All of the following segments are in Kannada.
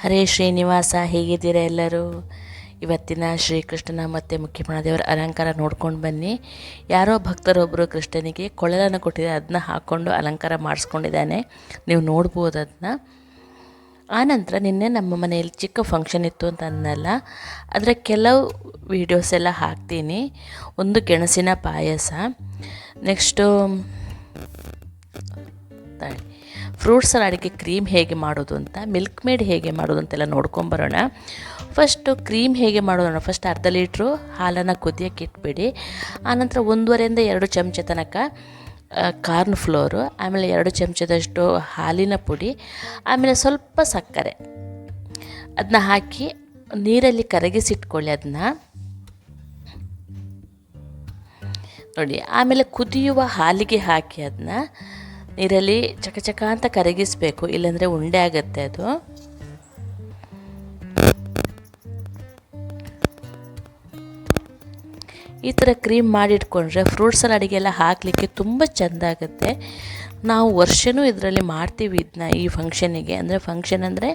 ಹರೇ ಶ್ರೀನಿವಾಸ, ಹೇಗಿದ್ದೀರಾ ಎಲ್ಲರೂ? ಇವತ್ತಿನ ಶ್ರೀಕೃಷ್ಣನ ಮತ್ತು ಮುಖ್ಯಪ್ರಾಣದೇವರ ಅಲಂಕಾರ ನೋಡ್ಕೊಂಡು ಬನ್ನಿ. ಯಾರೋ ಭಕ್ತರೊಬ್ಬರು ಕೃಷ್ಣನಿಗೆ ಕೊಳಲನ್ನು ಕೊಟ್ಟಿದ್ದಾರೆ, ಅದನ್ನ ಹಾಕ್ಕೊಂಡು ಅಲಂಕಾರ ಮಾಡಿಸ್ಕೊಂಡಿದ್ದಾನೆ. ನೀವು ನೋಡ್ಬೋದು ಅದನ್ನ. ಆನಂತರ ನಿನ್ನೆ ನಮ್ಮ ಮನೆಯಲ್ಲಿ ಚಿಕ್ಕ ಫಂಕ್ಷನ್ ಇತ್ತು ಅಂತ ಅನ್ನಲ್ಲ, ಅದರ ಕೆಲವು ವೀಡಿಯೋಸ್ ಎಲ್ಲ ಹಾಕ್ತೀನಿ. ಒಂದು ಗೆಣಸಿನ ಪಾಯಸ, ನೆಕ್ಸ್ಟು ಫ್ರೂಟ್ ಸಲಾಡ್ಗೆ ಕ್ರೀಮ್ ಹೇಗೆ ಮಾಡೋದು ಅಂತ, ಮಿಲ್ಕ್ ಮೇಡ್ ಹೇಗೆ ಮಾಡೋದು ಅಂತೆಲ್ಲ ನೋಡ್ಕೊಂಬರೋಣ. ಫಸ್ಟು ಕ್ರೀಮ್ ಹೇಗೆ ಮಾಡೋಣ. ಫಸ್ಟ್ ಅರ್ಧ ಲೀಟ್ರು ಹಾಲನ್ನು ಕುದಿಯೋಕ್ಕೆ ಇಟ್ಬಿಡಿ. ಆನಂತರ 1.5 ಇಂದ 2 ಚಮಚ ತನಕ ಕಾರ್ನ್ ಫ್ಲೋರು, ಆಮೇಲೆ 2 ಚಮಚದಷ್ಟು ಹಾಲಿನ ಪುಡಿ, ಆಮೇಲೆ ಸ್ವಲ್ಪ ಸಕ್ಕರೆ, ಅದನ್ನ ಹಾಕಿ ನೀರಲ್ಲಿ ಕರಗಿಸಿಟ್ಕೊಳ್ಳಿ ಅದನ್ನ ನೋಡಿ. ಆಮೇಲೆ ಕುದಿಯುವ ಹಾಲಿಗೆ ಹಾಕಿ ಅದನ್ನ ನೀರಲ್ಲಿ ಚಕಚಕ ಅಂತ ಕರಗಿಸಬೇಕು, ಇಲ್ಲಾಂದರೆ ಉಂಡೆ ಆಗುತ್ತೆ ಅದು. ಈ ಥರ ಕ್ರೀಮ್ ಮಾಡಿಟ್ಕೊಂಡ್ರೆ ಫ್ರೂಟ್ ಸಲಾಡಿಗೆಲ್ಲ ಹಾಕಲಿಕ್ಕೆ ತುಂಬ ಚೆಂದ ಆಗುತ್ತೆ. ನಾವು ವರ್ಷವೂ ಇದರಲ್ಲಿ ಮಾಡ್ತೀವಿ ಇದನ್ನ, ಈ ಫಂಕ್ಷನಿಗೆ. ಅಂದರೆ ಫಂಕ್ಷನ್ ಅಂದರೆ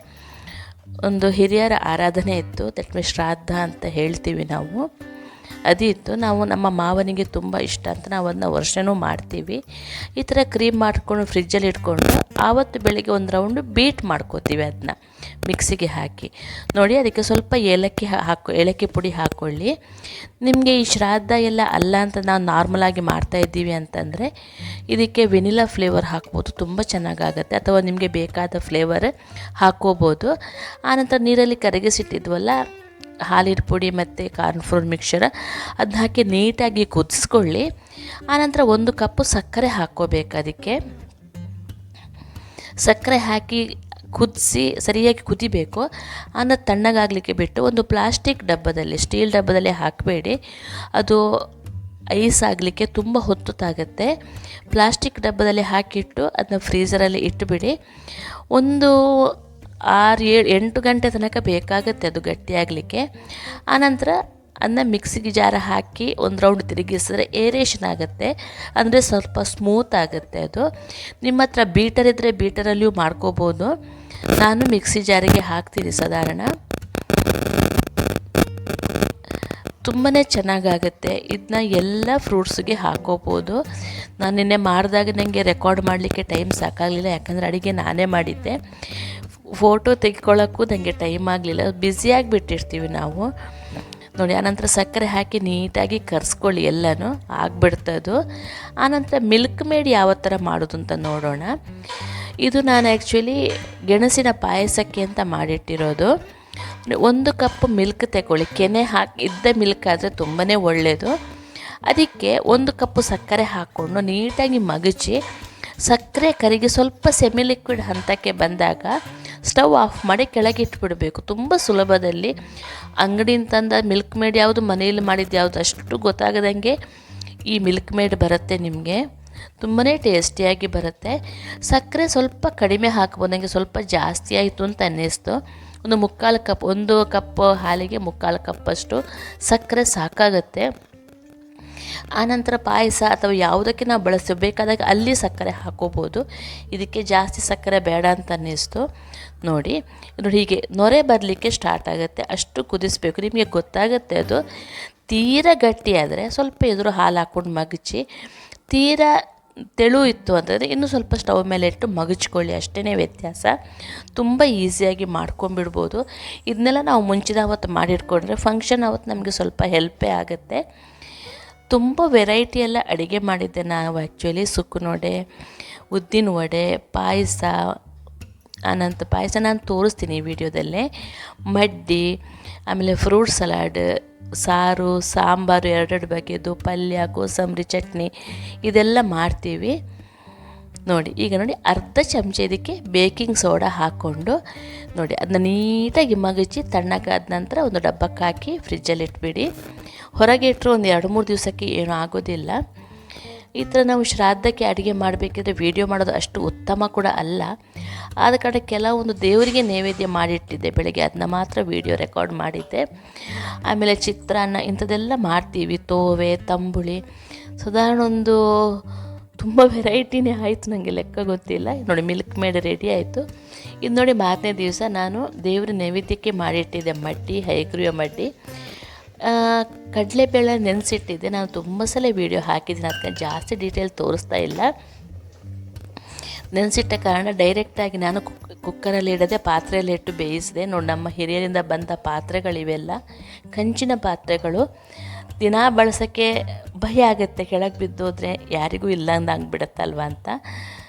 ಒಂದು ಹಿರಿಯರ ಆರಾಧನೆ ಇತ್ತು, ದಟ್ ಮೀನ್ಸ್ ಶ್ರಾದ್ದ ಅಂತ ಹೇಳ್ತೀವಿ ನಾವು. ಅದಿತ್ತು. ನಾವು ನಮ್ಮ ಮಾವನಿಗೆ ತುಂಬ ಇಷ್ಟ ಅಂತ ನಾವು ಅದನ್ನ ವರ್ಷವೂ ಮಾಡ್ತೀವಿ. ಈ ಥರ ಕ್ರೀಮ್ ಮಾಡಿಕೊಂಡು ಫ್ರಿಜ್ಜಲ್ಲಿ ಇಟ್ಕೊಂಡು ಆವತ್ತು ಬೆಳಗ್ಗೆ ಒಂದು ರೌಂಡು ಬೀಟ್ ಮಾಡ್ಕೋತೀವಿ ಅದನ್ನ ಮಿಕ್ಸಿಗೆ ಹಾಕಿ. ನೋಡಿ, ಅದಕ್ಕೆ ಸ್ವಲ್ಪ ಏಲಕ್ಕಿ ಪುಡಿ ಹಾಕ್ಕೊಳ್ಳಿ. ನಿಮಗೆ ಈ ಶ್ರಾದ್ದ ಎಲ್ಲ ಅಲ್ಲ ಅಂತ ನಾವು ನಾರ್ಮಲಾಗಿ ಮಾಡ್ತಾಯಿದ್ದೀವಿ ಅಂತಂದರೆ ಇದಕ್ಕೆ ವೆನಿಲಾ ಫ್ಲೇವರ್ ಹಾಕ್ಬೋದು, ತುಂಬ ಚೆನ್ನಾಗಾಗತ್ತೆ. ಅಥವಾ ನಿಮಗೆ ಬೇಕಾದ ಫ್ಲೇವರ್ ಹಾಕ್ಕೋಬೋದು. ಆನಂತರ ನೀರಲ್ಲಿ ಕರಗಿಸಿಟ್ಟಿದ್ವಲ್ಲ ಹಾಲಿನ ಪುಡಿ ಮತ್ತು ಕಾರ್ನ್ಫ್ಲೋರ್ ಮಿಕ್ಸರ್, ಅದನ್ನ ಹಾಕಿ ನೀಟಾಗಿ ಕುದಿಸ್ಕೊಳ್ಳಿ. ಆನಂತರ 1 ಕಪ್ಪು ಸಕ್ಕರೆ ಹಾಕ್ಕೋಬೇಕು. ಅದಕ್ಕೆ ಸಕ್ಕರೆ ಹಾಕಿ ಕುದಿಸಿ ಸರಿಯಾಗಿ ಕುದಿಬೇಕು. ಆನಂತರ ತಣ್ಣಗಾಗಲಿಕ್ಕೆ ಬಿಟ್ಟು ಒಂದು ಪ್ಲಾಸ್ಟಿಕ್ ಡಬ್ಬದಲ್ಲಿ, ಸ್ಟೀಲ್ ಡಬ್ಬದಲ್ಲಿ ಹಾಕಬೇಡಿ, ಅದು ಐಸ್ ಆಗಲಿಕ್ಕೆ ತುಂಬ ಹೊತ್ತಾಗುತ್ತೆ. ಪ್ಲಾಸ್ಟಿಕ್ ಡಬ್ಬದಲ್ಲಿ ಹಾಕಿಟ್ಟು ಅದನ್ನ ಫ್ರೀಝರಲ್ಲಿ ಇಟ್ಟುಬಿಡಿ. ಒಂದು 6-8 ಗಂಟೆ ತನಕ ಬೇಕಾಗುತ್ತೆ ಅದು ಗಟ್ಟಿಯಾಗಲಿಕ್ಕೆ. ಆನಂತರ ಅದನ್ನ ಮಿಕ್ಸಿಗೆ ಜಾರ ಹಾಕಿ ಒಂದು ರೌಂಡ್ ತಿರುಗಿಸಿದ್ರೆ ಏರೇಷನ್ ಆಗುತ್ತೆ, ಅಂದರೆ ಸ್ವಲ್ಪ ಸ್ಮೂತ್ ಆಗುತ್ತೆ ಅದು. ನಿಮ್ಮ ಹತ್ರ ಬೀಟರ್ ಇದ್ದರೆ ಬೀಟರಲ್ಲಿಯೂ ಮಾಡ್ಕೋಬೋದು. ನಾನು ಮಿಕ್ಸಿ ಜಾರಿಗೆ ಹಾಕ್ತೀನಿ ಸಾಧಾರಣ. ತುಂಬಾ ಚೆನ್ನಾಗಾಗುತ್ತೆ. ಇದನ್ನ ಎಲ್ಲ ಫ್ರೂಟ್ಸಿಗೆ ಹಾಕೋಬೋದು. ನಾನು ನಿನ್ನೆ ಮಾಡಿದಾಗ ನನಗೆ ರೆಕಾರ್ಡ್ ಮಾಡಲಿಕ್ಕೆ ಟೈಮ್ ಸಾಕಾಗಲಿಲ್ಲ, ಯಾಕಂದರೆ ಅಡುಗೆ ನಾನೇ ಮಾಡಿದ್ದೆ. ಫೋಟೋ ತೆಗೆದುಕೊಳ್ಳೋಕ್ಕೂ ನನಗೆ ಟೈಮ್ ಆಗಲಿಲ್ಲ, ಬ್ಯುಸಿಯಾಗಿ ಬಿಟ್ಟಿರ್ತೀವಿ ನಾವು ನೋಡಿ. ಆನಂತರ ಸಕ್ಕರೆ ಹಾಕಿ ನೀಟಾಗಿ ಕರೆಸ್ಕೊಳ್ಳಿ, ಎಲ್ಲನೂ ಆಗಿಬಿಡ್ತದು. ಆನಂತರ ಮಿಲ್ಕ್ ಮೇಡ್ ಯಾವ ಥರ ಮಾಡೋದು ಅಂತ ನೋಡೋಣ. ಇದು ನಾನು ಆ್ಯಕ್ಚುಲಿ ಗೆಣಸಿನ ಪಾಯಸಕ್ಕೆ ಅಂತ ಮಾಡಿಟ್ಟಿರೋದು. 1 ಕಪ್ ಮಿಲ್ಕ್ ತಗೊಳ್ಳಿ. ಕೆನೆ ಇದ್ದ ಮಿಲ್ಕ್ ಆದರೆ ತುಂಬಾ ಒಳ್ಳೆಯದು. ಅದಕ್ಕೆ 1 ಕಪ್ಪು ಸಕ್ಕರೆ ಹಾಕ್ಕೊಂಡು ನೀಟಾಗಿ ಮಗುಚಿ, ಸಕ್ಕರೆ ಕರಿಗೆ ಸ್ವಲ್ಪ ಸೆಮಿ ಲಿಕ್ವಿಡ್ ಹಂತಕ್ಕೆ ಬಂದಾಗ ಸ್ಟವ್ ಆಫ್ ಮಾಡಿ ಕೆಳಗೆ ಇಟ್ಬಿಡಬೇಕು. ತುಂಬ ಸುಲಭದಲ್ಲಿ ಅಂಗಡಿಯಿಂದ ತಂದ ಮಿಲ್ಕ್ ಮೇಡ್ ಯಾವುದು, ಮನೆಯಲ್ಲಿ ಮಾಡಿದ್ದು ಯಾವುದು ಅಷ್ಟು ಗೊತ್ತಾಗದಂಗೆ ಈ ಮಿಲ್ಕ್ ಮೇಡ್ ಬರುತ್ತೆ ನಿಮಗೆ. ತುಂಬಾ ಟೇಸ್ಟಿಯಾಗಿ ಬರುತ್ತೆ. ಸಕ್ಕರೆ ಸ್ವಲ್ಪ ಕಡಿಮೆ ಹಾಕ್ಬೋದು, ನನಗೆ ಸ್ವಲ್ಪ ಜಾಸ್ತಿ ಆಯಿತು ಅಂತ ಅನ್ನಿಸ್ತು. ಒಂದು ಕಪ್ ಹಾಲಿಗೆ 3/4 ಕಪ್ಪಷ್ಟು ಸಕ್ಕರೆ ಸಾಕಾಗತ್ತೆ. ಆನಂತರ ಪಾಯಸ ಅಥವಾ ಯಾವುದಕ್ಕೆ ನಾವು ಬಳಸ್ತೀವಿ ಬೇಕಾದಾಗ ಅಲ್ಲಿ ಸಕ್ಕರೆ ಹಾಕೋಬೋದು. ಇದಕ್ಕೆ ಜಾಸ್ತಿ ಸಕ್ಕರೆ ಬೇಡ ಅಂತ ಅನ್ನಿಸ್ತು. ನೋಡಿ ಹೀಗೆ ನೊರೆ ಬರಲಿಕ್ಕೆ ಸ್ಟಾರ್ಟ್ ಆಗುತ್ತೆ, ಅಷ್ಟು ಕುದಿಸ್ಬೇಕು. ನಿಮಗೆ ಗೊತ್ತಾಗುತ್ತೆ ಅದು. ತೀರಾ ಗಟ್ಟಿ ಆದರೆ ಸ್ವಲ್ಪ ಎದುರು ಹಾಲು ಹಾಕ್ಕೊಂಡು ಮಗುಚಿ, ತೀರಾ ತೆಳು ಇತ್ತು ಅಂತಂದರೆ ಇನ್ನೂ ಸ್ವಲ್ಪ ಸ್ಟವ್ ಮೇಲೆ ಇಟ್ಟು ಮಗುಚ್ಕೊಳ್ಳಿ, ಅಷ್ಟೇ ವ್ಯತ್ಯಾಸ. ತುಂಬ ಈಸಿಯಾಗಿ ಮಾಡ್ಕೊಂಬಿಡ್ಬೋದು. ಇದನ್ನೆಲ್ಲ ನಾವು ಮುಂಚಿನ ಅವತ್ತು ಮಾಡಿಟ್ಕೊಂಡ್ರೆ ಫಂಕ್ಷನ್ ಅವತ್ತು ನಮಗೆ ಸ್ವಲ್ಪ ಹೆಲ್ಪೇ ಆಗುತ್ತೆ. ತುಂಬ ವೆರೈಟಿ ಎಲ್ಲ ಅಡುಗೆ ಮಾಡಿದ್ದೆ ನಾವು ಆ್ಯಕ್ಚುಲಿ. ಸುಕ್ಕುನೊಡೆ, ಉದ್ದಿನ ವಡೆ, ಪಾಯಸ. ಅನಂತರ ಪಾಯಸ ನಾನು ತೋರಿಸ್ತೀನಿ ಈ ವಿಡಿಯೋದಲ್ಲೇ. ಮಡ್ಡಿ, ಆಮೇಲೆ ಫ್ರೂಟ್ ಸಲಾಡ್, ಸಾರು, ಸಾಂಬಾರು 2 ಬಗೆದು, ಪಲ್ಯ, ಕೋಸಂಬರಿ ಚಟ್ನಿ, ಇದೆಲ್ಲ ಮಾಡ್ತೀವಿ ನೋಡಿ. ಈಗ ನೋಡಿ, ಅರ್ಧ ಚಮಚ ಇದಕ್ಕೆ ಬೇಕಿಂಗ್ ಸೋಡಾ ಹಾಕ್ಕೊಂಡು ನೋಡಿ ಅದನ್ನ ನೀಟಾಗಿ ಮಗುಚಿ ತಣ್ಣಗಾದ ನಂತರ ಒಂದು ಡಬ್ಬಕ್ಕೆ ಹಾಕಿ ಫ್ರಿಜ್ಜಲ್ಲಿ ಇಟ್ಬಿಡಿ. ಹೊರಗೆ ಇಟ್ಟರು ಒಂದು 2-3 ದಿವಸಕ್ಕೆ ಏನೂ ಆಗೋದಿಲ್ಲ. ಈ ಥರ ನಾವು ಶ್ರಾದ್ದಕ್ಕೆ ಅಡುಗೆ ಮಾಡಬೇಕಿದ್ರೆ ವೀಡಿಯೋ ಮಾಡೋದು ಅಷ್ಟು ಉತ್ತಮ ಕೂಡ ಅಲ್ಲ. ಆದ ಕಾರಣ ಕೆಲವೊಂದು ದೇವರಿಗೆ ನೈವೇದ್ಯ ಮಾಡಿಟ್ಟಿದ್ದೆ ಬೆಳಗ್ಗೆ, ಅದನ್ನ ಮಾತ್ರ ವೀಡಿಯೋ ರೆಕಾರ್ಡ್ ಮಾಡಿದ್ದೆ. ಆಮೇಲೆ ಚಿತ್ರಾನ್ನ ಇಂಥದ್ದೆಲ್ಲ ಮಾಡ್ತೀವಿ, ತೋವೆ, ತಂಬುಳಿ, ಸಾಧಾರಣ ಒಂದು ತುಂಬ ವೆರೈಟಿನೇ ಆಯಿತು, ನನಗೆ ಲೆಕ್ಕ ಗೊತ್ತಿಲ್ಲ. ನೋಡಿ ಮಿಲ್ಕ್ ಮೇಡ್ ರೆಡಿ ಆಯಿತು. ಇದು ನೋಡಿ ಮಾರನೇ ದಿವಸ ನಾನು ದೇವ್ರ ನೈವೇದ್ಯಕ್ಕೆ ಮಾಡಿಟ್ಟಿದ್ದೆ ಮಡ್ಡಿ, ಹೈಗ್ರೀವ ಮಡ್ಡಿ. ಕಡಲೆಬೇಳೆ ನೆನೆಸಿಟ್ಟಿದ್ದೆ. ನಾನು ತುಂಬ ಸಲ ವೀಡಿಯೋ ಹಾಕಿದ್ದೀನಿ, ಅದಕ್ಕೆ ಜಾಸ್ತಿ ಡೀಟೇಲ್ ತೋರಿಸ್ತಾ ಇಲ್ಲ. ನೆನೆಸಿಟ್ಟ ಕಾರಣ ಡೈರೆಕ್ಟಾಗಿ ನಾನು ಕುಕ್ಕರಲ್ಲಿ ಇಡದೆ ಪಾತ್ರೆಯಲ್ಲಿ ಇಟ್ಟು ಬೇಯಿಸಿದೆ. ನೋಡಿ, ನಮ್ಮ ಹಿರಿಯರಿಂದ ಬಂದ ಪಾತ್ರೆಗಳಿವೆಲ್ಲ ಕಂಚಿನ ಪಾತ್ರೆಗಳು. ದಿನ ಬಳಸೋಕ್ಕೆ ಭಯ ಆಗುತ್ತೆ, ಕೆಳಗೆ ಬಿದ್ದೋದ್ರೆ ಯಾರಿಗೂ ಇಲ್ಲ ಅಂದಾಗ್ಬಿಡುತ್ತಲ್ವ ಅಂತ.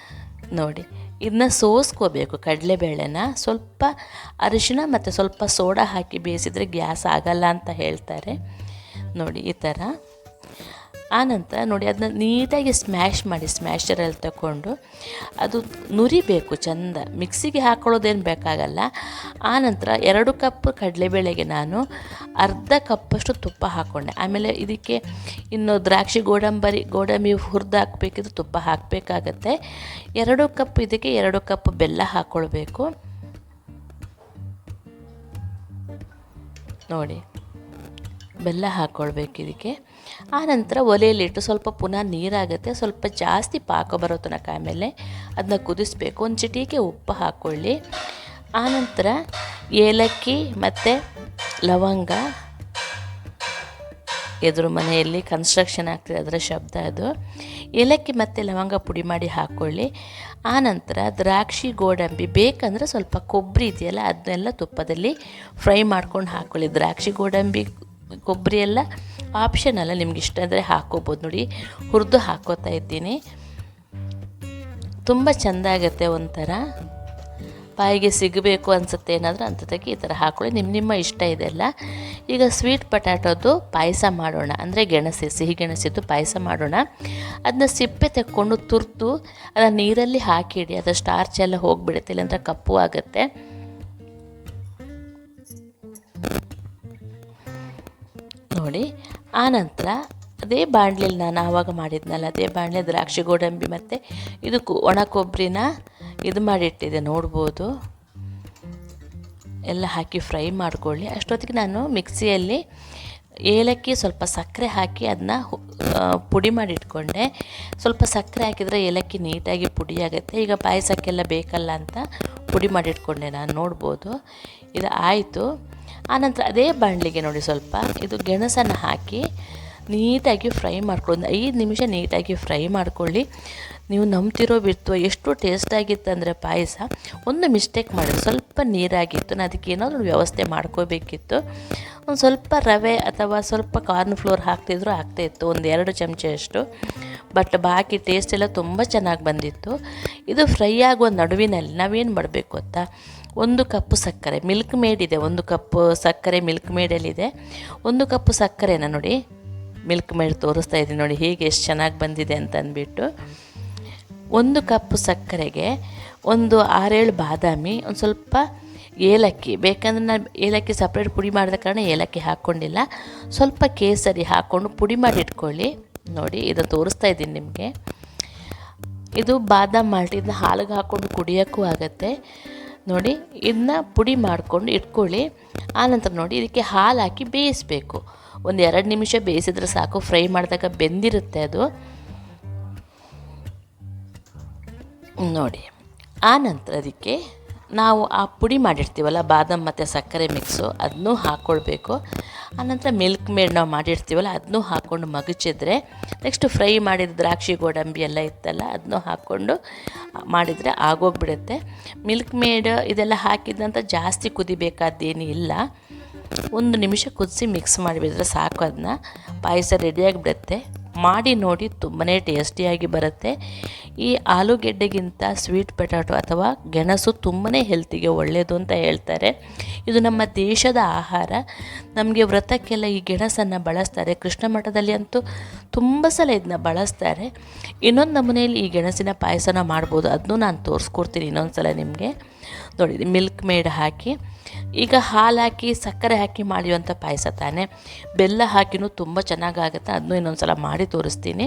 ನೋಡಿ, ಇದನ್ನ ಸೋಸ್ಕೋಬೇಕು. ಕಡಲೆಬೇಳೆನ ಸ್ವಲ್ಪ ಅರಿಶಿನ ಮತ್ತು ಸ್ವಲ್ಪ ಸೋಡಾ ಹಾಕಿ ಬೇಯಿಸಿದರೆ ಗ್ಯಾಸ್ ಆಗಲ್ಲ ಅಂತ ಹೇಳ್ತಾರೆ. ನೋಡಿ ಈ ಥರ. ಆನಂತರ ನೋಡಿ ಅದನ್ನ ನೀಟಾಗಿ ಸ್ಮ್ಯಾಶ್ ಮಾಡಿ, ಸ್ಮ್ಯಾಶರಲ್ಲಿ ತಗೊಂಡು ಅದು ನುರಿಬೇಕು ಚೆಂದ. ಮಿಕ್ಸಿಗೆ ಹಾಕೊಳ್ಳೋದೇನು ಬೇಕಾಗಲ್ಲ. ಆನಂತರ 2 ಕಪ್ ಕಡಲೆಬೇಳೆಗೆ ನಾನು ಅರ್ಧ ಕಪ್ಪಷ್ಟು ತುಪ್ಪ ಹಾಕ್ಕೊಂಡೆ. ಆಮೇಲೆ ಇದಕ್ಕೆ ಇನ್ನು ದ್ರಾಕ್ಷಿ ಗೋಡಂಬಿ ಹುರಿದು ಹಾಕಬೇಕಿದ್ರೆ ತುಪ್ಪ ಹಾಕಬೇಕಾಗತ್ತೆ. 2 ಕಪ್ ಇದಕ್ಕೆ 2 ಕಪ್ ಬೆಲ್ಲ ಹಾಕ್ಕೊಳ್ಬೇಕು. ನೋಡಿ, ಬೆಲ್ಲ ಹಾಕ್ಕೊಳ್ಬೇಕು ಇದಕ್ಕೆ. ಆನಂತರ ಒಲೆಯಲ್ಲಿಟ್ಟು ಸ್ವಲ್ಪ ಪುನಃ ನೀರಾಗುತ್ತೆ, ಸ್ವಲ್ಪ ಜಾಸ್ತಿ ಪಾಕ ಬರೋ ತನಕ ಆಮೇಲೆ ಅದನ್ನ ಕುದಿಸ್ಬೇಕು. ಒಂದು ಚಿಟಿಕೆ ಉಪ್ಪು ಹಾಕ್ಕೊಳ್ಳಿ. ಆನಂತರ ಏಲಕ್ಕಿ ಮತ್ತು ಲವಂಗ, ಎದುರು ಮನೆಯಲ್ಲಿ ಕನ್ಸ್ಟ್ರಕ್ಷನ್ ಆಗ್ತಿದೆ ಅದರ ಶಬ್ದ ಅದು. ಏಲಕ್ಕಿ ಮತ್ತು ಲವಂಗ ಪುಡಿ ಮಾಡಿ ಹಾಕ್ಕೊಳ್ಳಿ. ಆನಂತರ ದ್ರಾಕ್ಷಿ ಗೋಡಂಬಿ, ಬೇಕಂದರೆ ಸ್ವಲ್ಪ ಕೊಬ್ಬರಿ ಇದೆಯಲ್ಲ ಅದನ್ನೆಲ್ಲ ತುಪ್ಪದಲ್ಲಿ ಫ್ರೈ ಮಾಡ್ಕೊಂಡು ಹಾಕ್ಕೊಳ್ಳಿ. ದ್ರಾಕ್ಷಿ ಗೋಡಂಬಿ ಕೊಬ್ಬರಿ ಎಲ್ಲ ಆಪ್ಷನಲ್ಲ, ನಿಮ್ಗೆ ಇಷ್ಟ ಅಂದರೆ ಹಾಕ್ಕೋಬೋದು. ನೋಡಿ, ಹುರಿದು ಹಾಕ್ಕೋತಾ ಇದ್ದೀನಿ. ತುಂಬ ಚೆಂದ ಆಗುತ್ತೆ, ಒಂಥರ ಬಾಯಿಗೆ ಸಿಗಬೇಕು ಅನಿಸುತ್ತೆ ಏನಾದರೂ ಅಂಥದ್ದಕ್ಕೆ ಈ ಥರ ಹಾಕ್ಕೊಳ್ಳಿ. ನಿಮ್ಮ ಇಷ್ಟ ಇದೆಲ್ಲ. ಈಗ ಸ್ವೀಟ್ ಪೊಟ್ಯಾಟೋದು ಪಾಯಸ ಮಾಡೋಣ, ಅಂದರೆ ಸಿಹಿ ಗೆಣಸಿದ್ದು ಪಾಯಸ ಮಾಡೋಣ. ಅದನ್ನ ಸಿಪ್ಪೆ ತೆಕ್ಕೊಂಡು ತುರಿದು ಅದನ್ನು ನೀರಲ್ಲಿ ಹಾಕಿಡಿ, ಅದು ಸ್ಟಾರ್ಚ್ ಎಲ್ಲ ಹೋಗಿಬಿಡುತ್ತೆ, ಇಲ್ಲಾಂದ್ರೆ ಕಪ್ಪು ಆಗುತ್ತೆ. ನೋಡಿ, ಆನಂತರ ಅದೇ ಬಾಣಲೆಯಲ್ಲಿ ನಾನು ಆವಾಗ ಮಾಡಿದ್ನಲ್ಲ ಅದೇ ಬಾಣಲೆ ದ್ರಾಕ್ಷಿ ಗೋಡಂಬಿ ಮತ್ತು ಇದು ಒಣ ಕೊಬ್ಬರಿನ ಇದು ಮಾಡಿಟ್ಟಿದೆ, ನೋಡ್ಬೋದು. ಎಲ್ಲ ಹಾಕಿ ಫ್ರೈ ಮಾಡ್ಕೊಳ್ಳಿ. ಅಷ್ಟೊತ್ತಿಗೆ ನಾನು ಮಿಕ್ಸಿಯಲ್ಲಿ ಏಲಕ್ಕಿ ಸ್ವಲ್ಪ ಸಕ್ಕರೆ ಹಾಕಿ ಅದನ್ನ ಪುಡಿ ಮಾಡಿ ಇಟ್ಕೊಂಡೆ. ಸ್ವಲ್ಪ ಸಕ್ಕರೆ ಹಾಕಿದರೆ ಏಲಕ್ಕಿ ನೀಟಾಗಿ ಪುಡಿ ಆಗುತ್ತೆ. ಈಗ ಪಾಯಸಕ್ಕೆಲ್ಲ ಬೇಕಲ್ಲ ಅಂತ ಪುಡಿ ಮಾಡಿಟ್ಕೊಂಡೆ ನಾನು, ನೋಡ್ಬೋದು. ಇದು ಆಯಿತು. ಆನಂತರ ಅದೇ ಬಾಣಲಿಗೆ ನೋಡಿ ಸ್ವಲ್ಪ ಇದು ಗೆಣಸನ್ನು ಹಾಕಿ ನೀಟಾಗಿ ಫ್ರೈ ಮಾಡ್ಕೊಳ್ಳಿ. 5 ನಿಮಿಷ ನೀಟಾಗಿ ಫ್ರೈ ಮಾಡ್ಕೊಳ್ಳಿ. ನೀವು ನಂಬ್ತಿರೋ ಬಿಡ್ತು ಎಷ್ಟು ಟೇಸ್ಟಾಗಿತ್ತು ಅಂದರೆ ಪಾಯಸ. ಒಂದು ಮಿಸ್ಟೇಕ್ ಮಾಡಿದೆ, ಸ್ವಲ್ಪ ನೀರಾಗಿತ್ತು. ನಾನು ಅದಕ್ಕೆ ಏನಾದರೂ ವ್ಯವಸ್ಥೆ ಮಾಡ್ಕೋಬೇಕಿತ್ತು. ಒಂದು ಸ್ವಲ್ಪ ರವೆ ಅಥವಾ ಸ್ವಲ್ಪ ಕಾರ್ನ್ ಫ್ಲೋರ್ ಹಾಕ್ತಿದ್ರು ಆಗ್ತಾಯಿತ್ತು, ಒಂದು 2 ಚಮಚೆಯಷ್ಟು. ಬಟ್ ಬಾಕಿ ಟೇಸ್ಟ್ ಎಲ್ಲ ತುಂಬ ಚೆನ್ನಾಗಿ ಬಂದಿತ್ತು. ಇದು ಫ್ರೈ ಆಗುವ ನಡುವಿನಲ್ಲಿ ನಾವೇನು ಮಾಡಬೇಕು ಗೊತ್ತಾ, 1 ಕಪ್ಪು ಸಕ್ಕರೆ, ಮಿಲ್ಕ್ ಮೇಡ್ ಇದೆ, 1 ಕಪ್ಪು ಸಕ್ಕರೆ ಮಿಲ್ಕ್ ಮೇಡಲ್ಲಿದೆ. 1 ಕಪ್ಪು ಸಕ್ಕರೆನ ನೋಡಿ, ಮಿಲ್ಕ್ ಮೇಡ್ ತೋರಿಸ್ತಾ ಇದ್ದೀನಿ ನೋಡಿ ಹೇಗೆ ಎಷ್ಟು ಚೆನ್ನಾಗಿ ಬಂದಿದೆ ಅಂತ ಅಂದ್ಬಿಟ್ಟು. 1 ಕಪ್ಪು ಸಕ್ಕರೆಗೆ ಒಂದು 6-7 ಬಾದಾಮಿ, ಒಂದು ಸ್ವಲ್ಪ ಏಲಕ್ಕಿ, ಬೇಕಂದ್ರೆ ನಾನು ಏಲಕ್ಕಿ ಸಪ್ರೇಟ್ ಪುಡಿ ಮಾಡಿದ ಕಾರಣ ಏಲಕ್ಕಿ ಹಾಕ್ಕೊಂಡಿಲ್ಲ. ಸ್ವಲ್ಪ ಕೇಸರಿ ಹಾಕ್ಕೊಂಡು ಪುಡಿ ಮಾಡಿ ಇಟ್ಕೊಳ್ಳಿ. ನೋಡಿ, ಇದನ್ನು ತೋರಿಸ್ತಾ ಇದ್ದೀನಿ ನಿಮಗೆ. ಇದು ಬಾದಾಮ್ ಮಾಲ್ಟ್, ಇದನ್ನ ಹಾಲಿಗೆ ಹಾಕ್ಕೊಂಡು ಕುಡಿಯೋಕ್ಕೂ ಆಗುತ್ತೆ. ನೋಡಿ, ಇದನ್ನ ಪುಡಿ ಮಾಡಿಕೊಂಡು ಇಟ್ಕೊಳ್ಳಿ. ಆನಂತರ ನೋಡಿ ಇದಕ್ಕೆ ಹಾಲು ಹಾಕಿ ಬೇಯಿಸಬೇಕು. ಒಂದು 2 ನಿಮಿಷ ಬೇಯಿಸಿದ್ರೆ ಸಾಕು, ಫ್ರೈ ಮಾಡಿದಾಗ ಬೆಂದಿರುತ್ತೆ ಅದು. ನೋಡಿ, ಆನಂತರ ಅದಕ್ಕೆ ನಾವು ಆ ಪುಡಿ ಮಾಡಿರ್ತೀವಲ್ಲ ಬಾದಾಮ್ ಮತ್ತು ಸಕ್ಕರೆ ಮಿಕ್ಸು, ಅದನ್ನೂ ಹಾಕ್ಕೊಳ್ಬೇಕು. ಆನಂತರ ಮಿಲ್ಕ್ ಮೇಡ್ ನಾವು ಮಾಡಿರ್ತೀವಲ್ಲ ಅದನ್ನೂ ಹಾಕ್ಕೊಂಡು ಮಗುಚಿದ್ರೆ, ನೆಕ್ಸ್ಟ್ ಫ್ರೈ ಮಾಡಿದ ದ್ರಾಕ್ಷಿ ಗೋಡಂಬಿ ಎಲ್ಲ ಇತ್ತಲ್ಲ ಅದನ್ನೂ ಹಾಕ್ಕೊಂಡು ಮಾಡಿದರೆ ಆಗೋಗ್ಬಿಡುತ್ತೆ. ಮಿಲ್ಕ್ ಮೇಡ್ ಇದೆಲ್ಲ ಹಾಕಿದಂತ ಜಾಸ್ತಿ ಕುದಿಬೇಕಾದ್ದೇನು ಇಲ್ಲ. 1 ನಿಮಿಷ ಕುದಿಸಿ ಮಿಕ್ಸ್ ಮಾಡಿಬಿಟ್ರೆ ಸಾಕು, ಅದನ್ನ ಪಾಯಸ ರೆಡಿಯಾಗಿಬಿಡುತ್ತೆ. ಮಾಡಿ ನೋಡಿ, ತುಂಬಾ ಟೇಸ್ಟಿಯಾಗಿ ಬರುತ್ತೆ. ಈ ಆಲೂಗೆಡ್ಡೆಗಿಂತ ಸ್ವೀಟ್ ಪೊಟ್ಯಾಟೊ ಅಥವಾ ಗೆಣಸು ತುಂಬಾ ಹೆಲ್ತಿಗೆ ಒಳ್ಳೆಯದು ಅಂತ ಹೇಳ್ತಾರೆ. ಇದು ನಮ್ಮ ದೇಶದ ಆಹಾರ. ನಮಗೆ ವ್ರತಕ್ಕೆಲ್ಲ ಈ ಗೆಣಸನ್ನು ಬಳಸ್ತಾರೆ. ಕೃಷ್ಣ ಮಠದಲ್ಲಿ ಅಂತೂ ತುಂಬ ಸಲ ಇದನ್ನ ಬಳಸ್ತಾರೆ. ಇನ್ನೊಂದು ನಮೂನೆಯಲ್ಲಿ ಈ ಗೆಣಸಿನ ಪಾಯಸನ ಮಾಡ್ಬೋದು, ಅದನ್ನೂ ನಾನು ತೋರಿಸ್ಕೊಡ್ತೀನಿ ಇನ್ನೊಂದು ಸಲ ನಿಮಗೆ. ನೋಡಿ, ಮಿಲ್ಕ್ ಮೇಡ್ ಹಾಕಿ, ಈಗ ಹಾಲು ಹಾಕಿ ಸಕ್ಕರೆ ಹಾಕಿ ಮಾಡಿರುವಂಥ ಪಾಯಸ ತಾನೇ, ಬೆಲ್ಲ ಹಾಕಿನೂ ತುಂಬ ಚೆನ್ನಾಗಾಗುತ್ತೆ. ಅದನ್ನೂ ಇನ್ನೊಂದು ಸಲ ಮಾಡಿ ತೋರಿಸ್ತೀನಿ.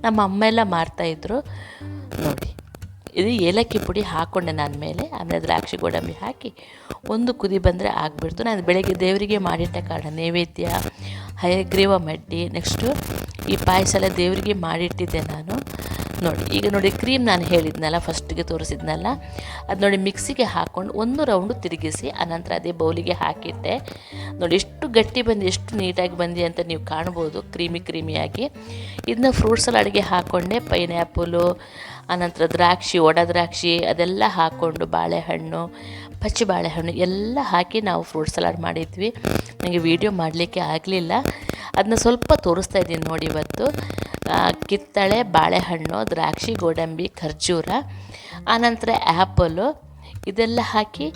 ನಮ್ಮ ಅಮ್ಮ ಎಲ್ಲ ಮಾಡ್ತಾಯಿದ್ರು ನೋಡಿ. ಇದು ಏಲಕ್ಕಿ ಪುಡಿ ಹಾಕ್ಕೊಂಡೆ ನಾನು ಮೇಲೆ, ಆಮೇಲೆ ದ್ರಾಕ್ಷಿ ಗೋಡಂಬಿ ಹಾಕಿ ಒಂದು ಕುದಿ ಬಂದರೆ ಆಗಿಬಿಡ್ತು. ನಾನು ಬೆಳಗ್ಗೆ ದೇವರಿಗೆ ಮಾಡಿಟ್ಟ ಕಾರಣ ನೈವೇದ್ಯ, ಹಯಗ್ರೀವ ಮಡ್ಡಿ, ನೆಕ್ಸ್ಟು ಈ ಪಾಯಸ ಎಲ್ಲ ದೇವರಿಗೆ ಮಾಡಿಟ್ಟಿದ್ದೆ ನಾನು. ನೋಡಿ ಈಗ ನೋಡಿ ಕ್ರೀಮ್ ನಾನು ಹೇಳಿದ್ನಲ್ಲ ಫಸ್ಟಿಗೆ ತೋರಿಸಿದ್ನಲ್ಲ, ಅದು ನೋಡಿ ಮಿಕ್ಸಿಗೆ ಹಾಕ್ಕೊಂಡು 1 ರೌಂಡು ತಿರುಗಿಸಿ ಆನಂತರ ಅದೇ ಬೌಲಿಗೆ ಹಾಕಿಟ್ಟೆ. ನೋಡಿ ಎಷ್ಟು ಗಟ್ಟಿ ಬಂದು ಎಷ್ಟು ನೀಟಾಗಿ ಬಂದಿ ಅಂತ ನೀವು ಕಾಣ್ಬೋದು, ಕ್ರೀಮಿಯಾಗಿ. ಇದನ್ನ ಫ್ರೂಟ್ ಸಲಾಡ್ಗೆ ಹಾಕ್ಕೊಂಡೆ. ಪೈನ್ಯಾಪಲು, ಆನಂತರ ದ್ರಾಕ್ಷಿ, ಒಣ ದ್ರಾಕ್ಷಿ ಅದೆಲ್ಲ ಹಾಕ್ಕೊಂಡು, ಬಾಳೆಹಣ್ಣು, ಪಚ್ಚಿ ಬಾಳೆಹಣ್ಣು ಎಲ್ಲ ಹಾಕಿ ನಾವು ಫ್ರೂಟ್ ಸಲಾಡ್ ಮಾಡಿದ್ವಿ. ನನಗೆ ವೀಡಿಯೋ ಮಾಡಲಿಕ್ಕೆ ಆಗಲಿಲ್ಲ, ಅದನ್ನ ಸ್ವಲ್ಪ ತೋರಿಸ್ತಾ ಇದ್ದೀನಿ ನೋಡಿ ಇವತ್ತು. ಕಿತ್ತಳೆ, ಬಾಳೆಹಣ್ಣು, ದ್ರಾಕ್ಷಿ, ಗೋಡಂಬಿ, ಖರ್ಜೂರ, ಆನಂತರ ಆ್ಯಪಲು ಇದೆಲ್ಲ ಹಾಕಿ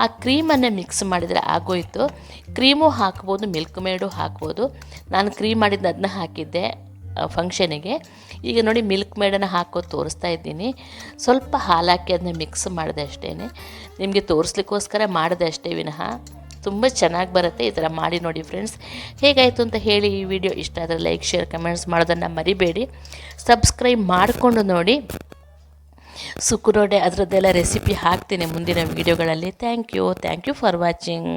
ಆ ಕ್ರೀಮನ್ನು ಮಿಕ್ಸ್ ಮಾಡಿದರೆ ಆಗೋಯಿತು. ಕ್ರೀಮು ಹಾಕ್ಬೋದು, ಮಿಲ್ಕ್ ಮೇಡು ಹಾಕ್ಬೋದು. ನಾನು ಕ್ರೀಮ್ ಮಾಡಿದ್ದು ಅದನ್ನ ಹಾಕಿದ್ದೆ ಫಂಕ್ಷನಿಗೆ. ಈಗ ನೋಡಿ ಮಿಲ್ಕ್ ಮೇಡನ್ನು ಹಾಕೋದು ತೋರಿಸ್ತಾ ಇದ್ದೀನಿ. ಸ್ವಲ್ಪ ಹಾಲು ಹಾಕಿ ಅದನ್ನ ಮಿಕ್ಸ್ ಮಾಡಿದೆ ಅಷ್ಟೇ, ನಿಮಗೆ ತೋರಿಸ್ಲಿಕ್ಕೋಸ್ಕರ ಮಾಡಿದೆ ಅಷ್ಟೇ ವಿನಃ ತುಂಬ ಚೆನ್ನಾಗಿ ಬರುತ್ತೆ. ಈ ಥರ ಮಾಡಿ ನೋಡಿ ಫ್ರೆಂಡ್ಸ್. ಹೇಗಾಯಿತು ಅಂತ ಹೇಳಿ. ಈ ವಿಡಿಯೋ ಇಷ್ಟ ಆದರೆ ಲೈಕ್, ಶೇರ್, ಕಮೆಂಟ್ಸ್ ಮಾಡೋದನ್ನು ಮರಿಬೇಡಿ. ಸಬ್ಸ್ಕ್ರೈಬ್ ಮಾಡಿಕೊಂಡು ನೋಡಿ. ಸುಕ್ಕುರೋಡೆ ಅದರದ್ದೆಲ್ಲ ರೆಸಿಪಿ ಹಾಕ್ತೀನಿ ಮುಂದಿನ ವೀಡಿಯೋಗಳಲ್ಲಿ. Thank you for watching.